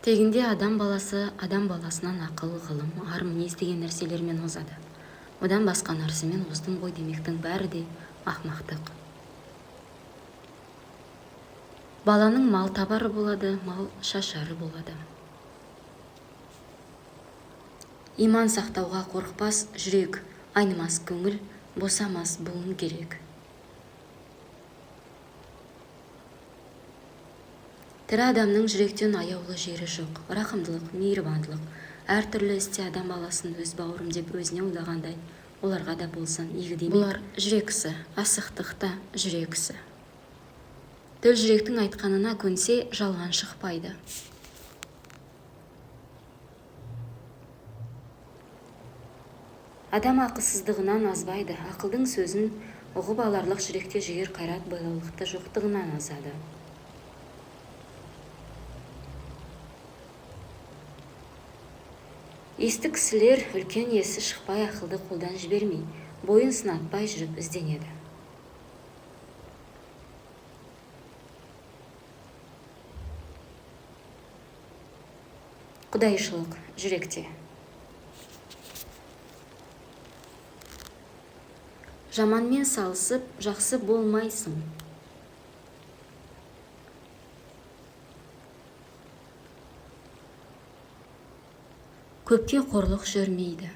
Тегінде адам баласынан ақыл, ғылым, ар мінез деген нәрселермен озады. Одан басқа нәрсемен оздым ғой демектің бәрі де ақмақтық. Баланың мал табары болады, мал шашары болады. Иман сақтауға қорықпас жүрек, айнымас көңіл, босамас буын керек. Тірі адамның жүректен аяулы жері жоқ. Рақымдылық, мейірбандылық, әртүрлі істе адам баласын өз бауырым деп өзіне ойлағандай, оларға да болсын игі демек. Бұлар жүрексі, асықтықта жүрексі. Төл жүректің айтқанына көнсе, жалған шықпайды. Адам ақысыздығынан азбайды, ақылдың сөзін ұғып аларлық жүректе жігер қайрат байлаулықты жоқтығынан азады. Есті кісілер үлкен есі шықпай ақылды қолдан жібермей, бойын сынатпай жүріп ізденеді. Құдайшылық жүректе. Жаманмен салысып, жақсы болмайсың. Көпке қорлық жүрмейді.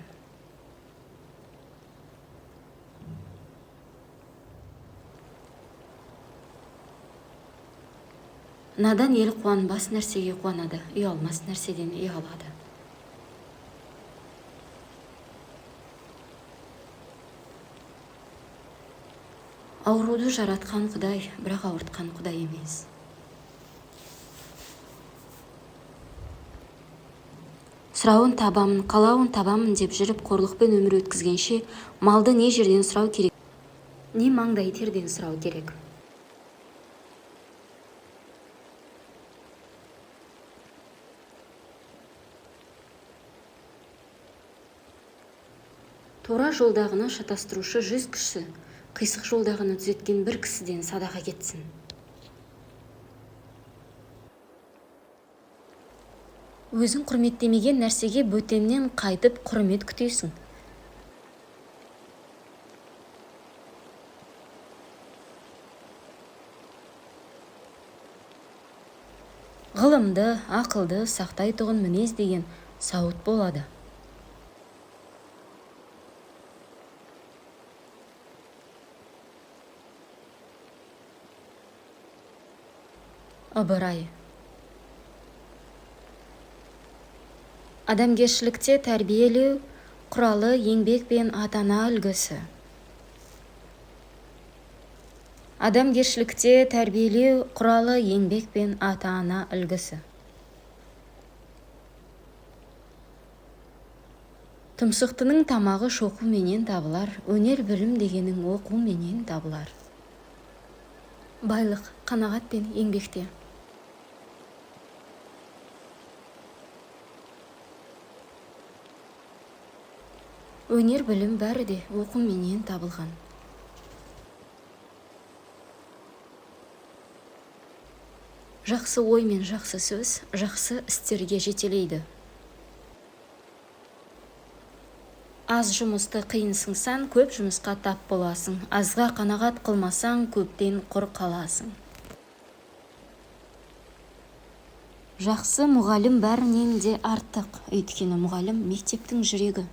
Надан ел қуанбас нәрсеге қуанады, ұялмас нәрседен ұялады. Ауруды жаратқан Құдай, бірақ ауыртқан Құдай емес. Сұрауын табамын, қалауын табамын деп жүріп қорлықпен өмір өткізгенше, малды не жерден сұрау керек, не маңдай терден сұрау керек. Тура жолдағыны шатастырушы 100 кісі, қисық жолдағыны түзеткен 1 кісіден садаға кетсін. Өзің құрметтемеген нәрсеге бөтеннен қайтып құрмет күтесің. Ғылымды, ақылды сақтайтұғын мінез деген сауыт болады. Ыбырай. Адамгершілікте тәрбиелеу құралы еңбек пен ата-ана үлгісі. Адамгершілікте тәрбиелеу құралы еңбек пен ата-ана үлгісі. Тұмсықтының тамағы шоқуменен табылар, өнер білім дегенің оқуменен табылар. Байлық, қанағат пен еңбекте. Өнер білім бәрі де оқуменен табылған. Жақсы ой мен жақсы сөз, жақсы істерге жетелейді. Аз жұмысты қиынсыңсан, көп жұмысқа тап боласың. Азға қанағат қылмасаң, көптен құр қаласың. Жақсы мұғалім бәрінен де артық, өйткені мұғалім мектептің жүрегі.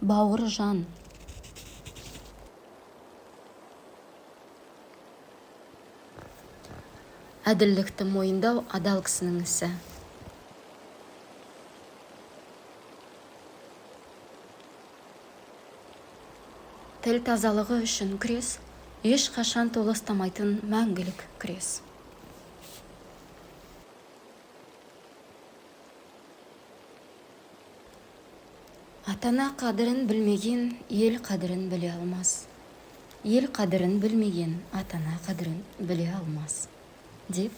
Бауыр жан. Әділдікті мойындау адал кісінің ісі. Тіл тазалығы үшін күрес, ешқашан толастамайтын мәңгілік күрес. Ата-ана қадірін білмеген ел қадірін біле алмас. Ел қадірін білмеген ата-ана қадірін біле алмас. Деп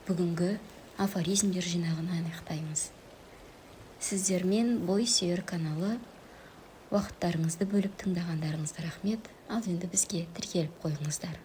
бүгінгі афоризмдер жинағын аяқтаймыз. Сіздермен Бой Сүйер каналы уақыттарыңызды бөліп тыңдағандарыңызға рахмет. Ал енді бізге тіркеліп қойыңыздар.